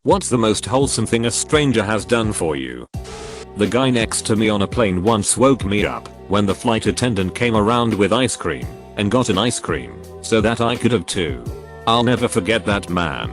What's the most wholesome thing a stranger has done for you? The guy next to me on a plane once woke me up when the flight attendant came around with ice cream and got an ice cream so that I could have too. I'll never forget that man.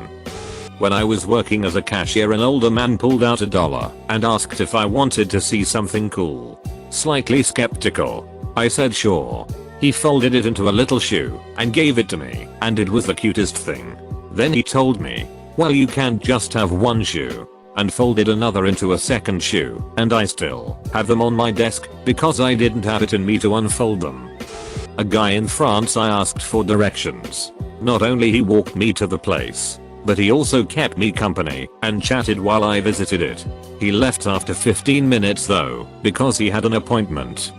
When I was working as a cashier, an older man pulled out $1 and asked if I wanted to see something cool. Slightly skeptical, I said sure. He folded it into a little shoe and gave it to me, and it was the cutest thing. Then he told me, well, you can't just have one shoe, and folded another into a second shoe, and I still have them on my desk because I didn't have it in me to unfold them. A guy in France, I asked for directions. Not only he walked me to the place, but he also kept me company and chatted while I visited it. He left after 15 minutes though, because he had an appointment.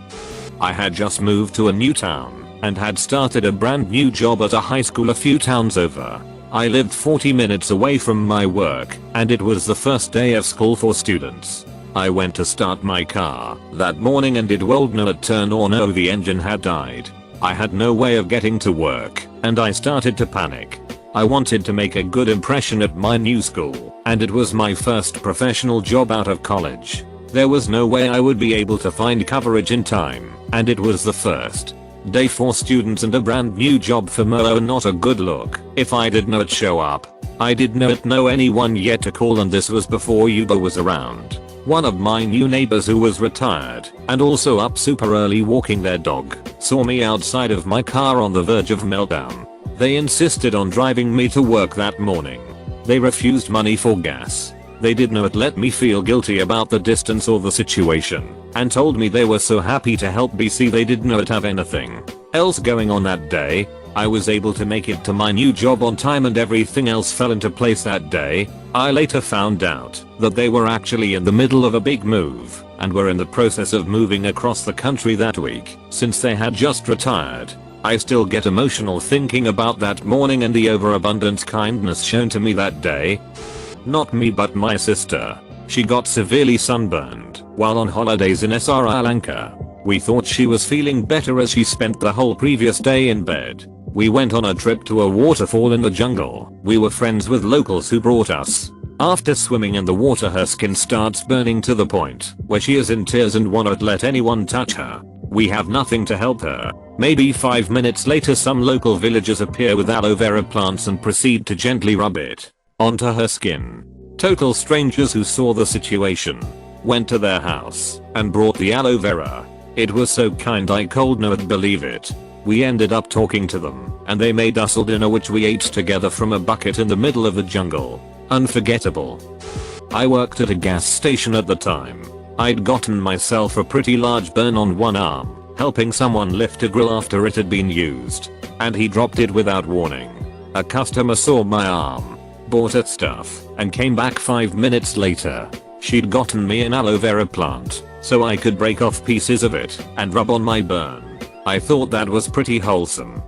I had just moved to a new town and had started a brand new job at a high school a few towns over. I lived 40 minutes away from my work, and it was the first day of school for students. I went to start my car that morning and it would not turn on. Oh, the engine had died. I had no way of getting to work, and I started to panic. I wanted to make a good impression at my new school, and it was my first professional job out of college. There was no way I would be able to find coverage in time, and it was the first day for students and a brand new job for me. Oh, not a good look if I did not show up. I did not know anyone yet to call, and this was before Uber was around. One of my new neighbors who was retired and also up super early walking their dog saw me outside of my car on the verge of meltdown. They insisted on driving me to work that morning. They refused money for gas. They did not let me feel guilty about the distance or the situation, and told me they were so happy to help me. See, they did not have anything else going on that day. I was able to make it to my new job on time and everything else fell into place that day. I later found out that they were actually in the middle of a big move and were in the process of moving across the country that week since they had just retired. I still get emotional thinking about that morning and the overabundant kindness shown to me that day. Not me, but my sister. She got severely sunburned while on holidays in Sri Lanka. We thought she was feeling better as she spent the whole previous day in bed. We went on a trip to a waterfall in the jungle. We were friends with locals who brought us. After swimming in the water, her skin starts burning to the point where she is in tears and won't let anyone touch her. We have nothing to help her. Maybe 5 minutes later, some local villagers appear with aloe vera plants and proceed to gently rub it onto her skin. Total strangers who saw the situation went to their house and brought the aloe vera. It was so kind I could not believe it. We ended up talking to them and they made us all dinner, which we ate together from a bucket in the middle of the jungle. Unforgettable. I worked at a gas station at the time. I'd gotten myself a pretty large burn on one arm, helping someone lift a grill after it had been used, and he dropped it without warning. A customer saw my arm, bought her stuff, and came back 5 minutes later. She'd gotten me an aloe vera plant so I could break off pieces of it and rub on my burn. I thought that was pretty wholesome.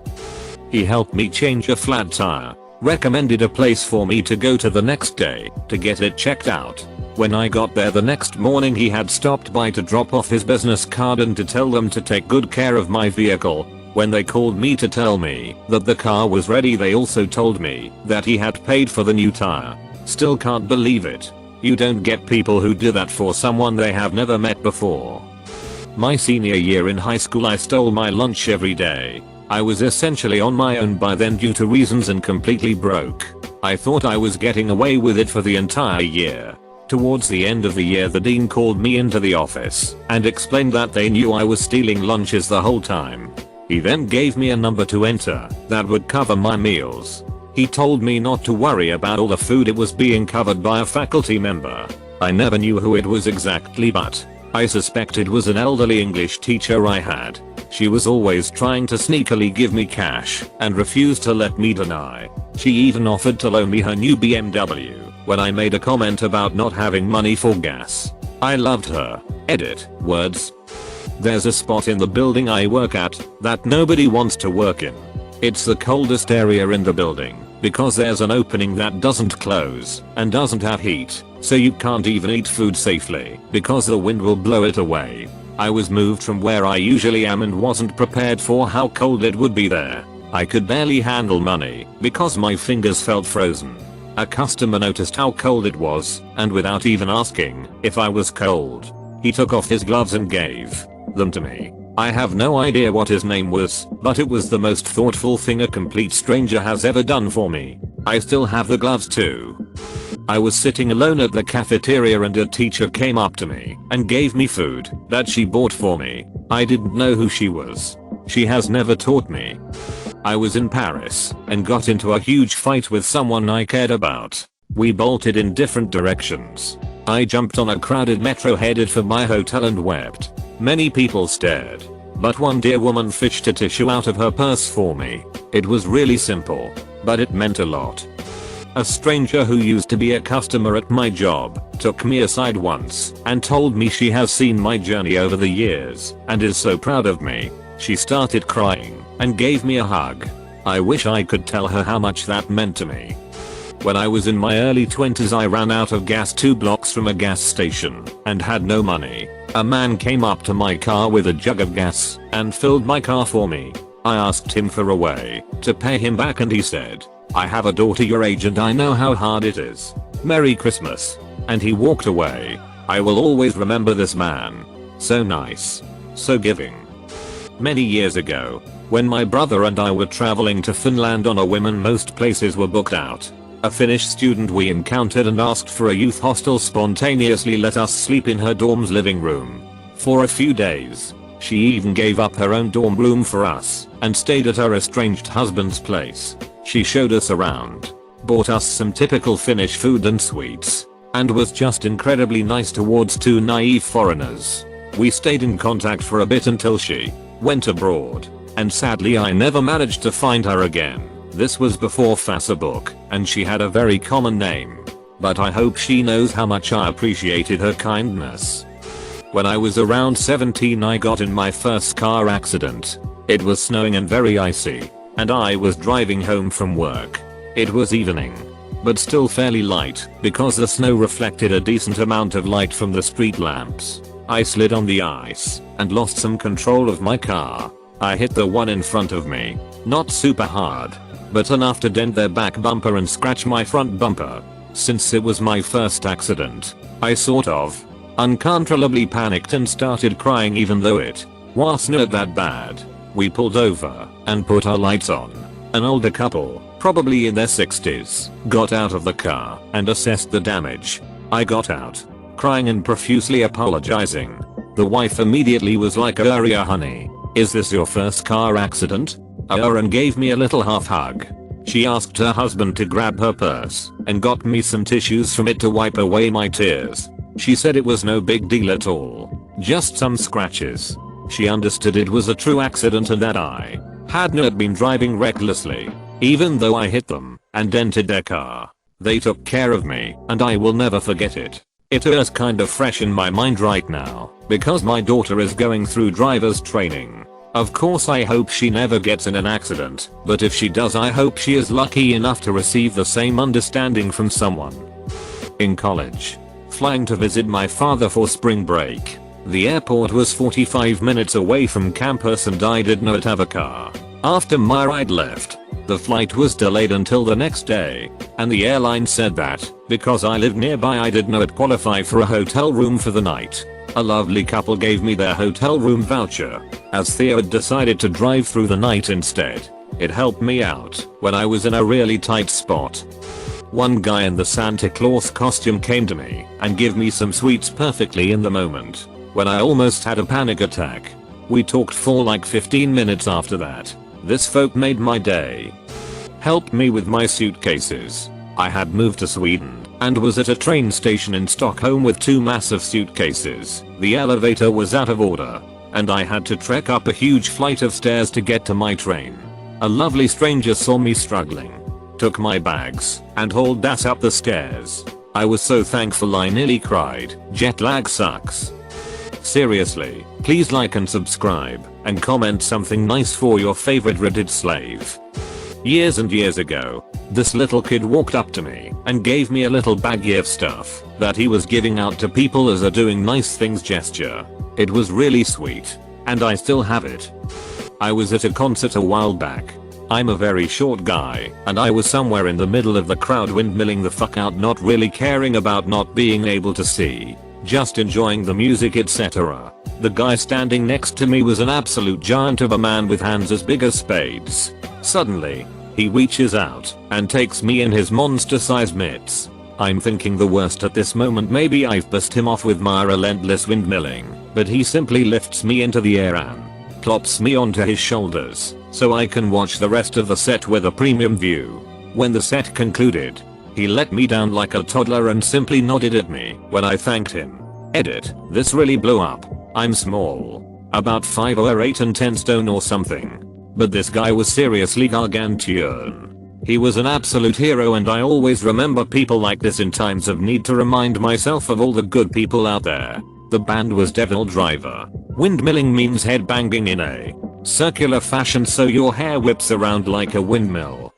He helped me change a flat tire, recommended a place for me to go to the next day to get it checked out. When I got there the next morning, he had stopped by to drop off his business card and to tell them to take good care of my vehicle. When they called me to tell me that the car was ready, they also told me that he had paid for the new tire. Still can't believe it. You don't get people who do that for someone they have never met before. My senior year in high school, I stole my lunch every day. I was essentially on my own by then due to reasons and completely broke. I thought I was getting away with it for the entire year. Towards the end of the year, the dean called me into the office and explained that they knew I was stealing lunches the whole time. He then gave me a number to enter that would cover my meals. He told me not to worry about all the food, it was being covered by a faculty member. I never knew who it was exactly, but I suspect it was an elderly English teacher I had. She was always trying to sneakily give me cash and refused to let me deny. She even offered to loan me her new BMW when I made a comment about not having money for gas. I loved her. Edit words. There's a spot in the building I work at that nobody wants to work in. It's the coldest area in the building because there's an opening that doesn't close and doesn't have heat, so you can't even eat food safely because the wind will blow it away. I was moved from where I usually am and wasn't prepared for how cold it would be there. I could barely handle money because my fingers felt frozen. A customer noticed how cold it was, and without even asking if I was cold, he took off his gloves and gave them to me. I have no idea what his name was, but it was the most thoughtful thing a complete stranger has ever done for me. I still have the gloves too. I was sitting alone at the cafeteria and a teacher came up to me and gave me food that she bought for me. I didn't know who she was. She has never taught me. I was in Paris and got into a huge fight with someone I cared about. We bolted in different directions. I jumped on a crowded metro headed for my hotel and wept. Many people stared, but one dear woman fished a tissue out of her purse for me. It was really simple, but it meant a lot. A stranger who used to be a customer at my job took me aside once and told me she has seen my journey over the years and is so proud of me. She started crying and gave me a hug. I wish I could tell her how much that meant to me. When I was in my early 20s, I ran out of gas 2 blocks from a gas station and had no money. A man came up to my car with a jug of gas and filled my car for me. I asked him for a way to pay him back and he said, "I have a daughter your age and I know how hard it is. Merry Christmas." And he walked away. I will always remember this man. So nice. So giving. Many years ago, when my brother and I were traveling to Finland on a whim and most places were booked out, a Finnish student we encountered and asked for a youth hostel spontaneously let us sleep in her dorm's living room. For a few days, she even gave up her own dorm room for us and stayed at her estranged husband's place. She showed us around, bought us some typical Finnish food and sweets, and was just incredibly nice towards 2 naive foreigners. We stayed in contact for a bit until she went abroad, and sadly I never managed to find her again. This was before Facebook, and she had a very common name. But I hope she knows how much I appreciated her kindness. When I was around 17, I got in my first car accident. It was snowing and very icy, and I was driving home from work. It was evening, but still fairly light because the snow reflected a decent amount of light from the street lamps. I slid on the ice and lost some control of my car. I hit the one in front of me, not super hard, but enough to dent their back bumper and scratch my front bumper. Since it was my first accident, I sort of uncontrollably panicked and started crying even though it wasn't that bad. We pulled over and put our lights on. An older couple, probably in their 60s, got out of the car and assessed the damage. I got out, crying and profusely apologizing. The wife immediately was like, "Aria honey, is this your first car accident?" And gave me a little half hug. She asked her husband to grab her purse and got me some tissues from it to wipe away my tears. She said it was no big deal at all, just some scratches. She understood it was a true accident and that I had not been driving recklessly, even though I hit them and dented their car. They took care of me and I will never forget it. It is kind of fresh in my mind right now because my daughter is going through driver's training. Of course I hope she never gets in an accident, but if she does I hope she is lucky enough to receive the same understanding from someone. In college, flying to visit my father for spring break. The airport was 45 minutes away from campus and I did not have a car. After my ride left, the flight was delayed until the next day, and the airline said that, because I lived nearby I did not qualify for a hotel room for the night. A lovely couple gave me their hotel room voucher, as Theo had decided to drive through the night instead. It helped me out when I was in a really tight spot. One guy in the Santa Claus costume came to me and gave me some sweets perfectly in the moment when I almost had a panic attack. We talked for like 15 minutes after that. This folk made my day. Helped me with my suitcases. I had moved to Sweden and was at a train station in Stockholm with 2 massive suitcases. The elevator was out of order, and I had to trek up a huge flight of stairs to get to my train. A lovely stranger saw me struggling, took my bags, and hauled us up the stairs. I was so thankful I nearly cried. Jet lag sucks. Seriously, please like and subscribe, and comment something nice for your favorite Reddit slave. Years and years ago, this little kid walked up to me and gave me a little baggie of stuff that he was giving out to people as a doing nice things gesture. It was really sweet, and I still have it. I was at a concert a while back, I'm a very short guy, and I was somewhere in the middle of the crowd windmilling the fuck out, not really caring about not being able to see, just enjoying the music etc. The guy standing next to me was an absolute giant of a man with hands as big as spades. Suddenly, he reaches out and takes me in his monster-sized mitts. I'm thinking the worst at this moment, maybe I've pissed him off with my relentless windmilling, but he simply lifts me into the air and plops me onto his shoulders so I can watch the rest of the set with a premium view. When the set concluded, he let me down like a toddler and simply nodded at me when I thanked him. Edit, this really blew up. I'm small. About 5 or 8 and 10 stone or something. But this guy was seriously gargantuan. He was an absolute hero, and I always remember people like this in times of need to remind myself of all the good people out there. The band was Devil Driver. Windmilling means headbanging in a circular fashion so your hair whips around like a windmill.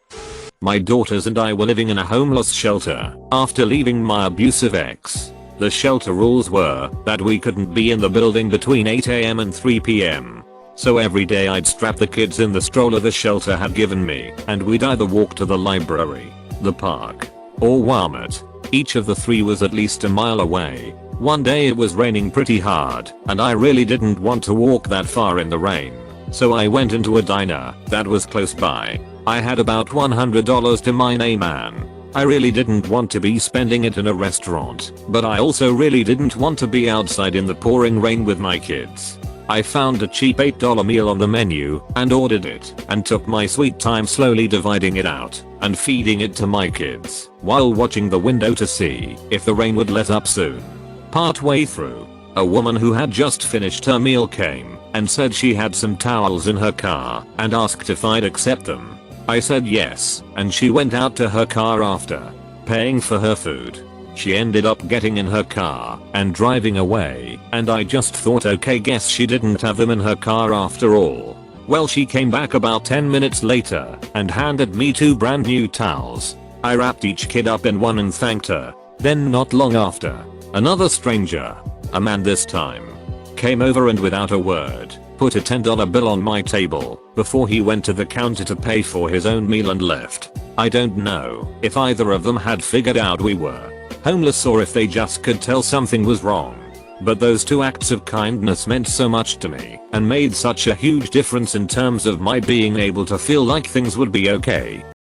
My daughters and I were living in a homeless shelter after leaving my abusive ex. The shelter rules were that we couldn't be in the building between 8 AM and 3 PM. So every day I'd strap the kids in the stroller the shelter had given me, and we'd either walk to the library, the park, or Walmart. Each of the three was at least a mile away. One day it was raining pretty hard, and I really didn't want to walk that far in the rain. So I went into a diner that was close by. I had about $100 to my name, man. I really didn't want to be spending it in a restaurant, but I also really didn't want to be outside in the pouring rain with my kids. I found a cheap $8 meal on the menu and ordered it, and took my sweet time slowly dividing it out and feeding it to my kids while watching the window to see if the rain would let up soon. Partway through, a woman who had just finished her meal came and said she had some towels in her car and asked if I'd accept them. I said yes, and she went out to her car after paying for her food. She ended up getting in her car and driving away, and I just thought, okay, guess she didn't have them in her car after all. Well, she came back about 10 minutes later and handed me 2 brand new towels. I wrapped each kid up in one and thanked her. Then not long after, another stranger, a man this time, came over and without a word, put a $10 bill on my table before he went to the counter to pay for his own meal and left. I don't know if either of them had figured out we were homeless or if they just could tell something was wrong. But those 2 acts of kindness meant so much to me and made such a huge difference in terms of my being able to feel like things would be okay.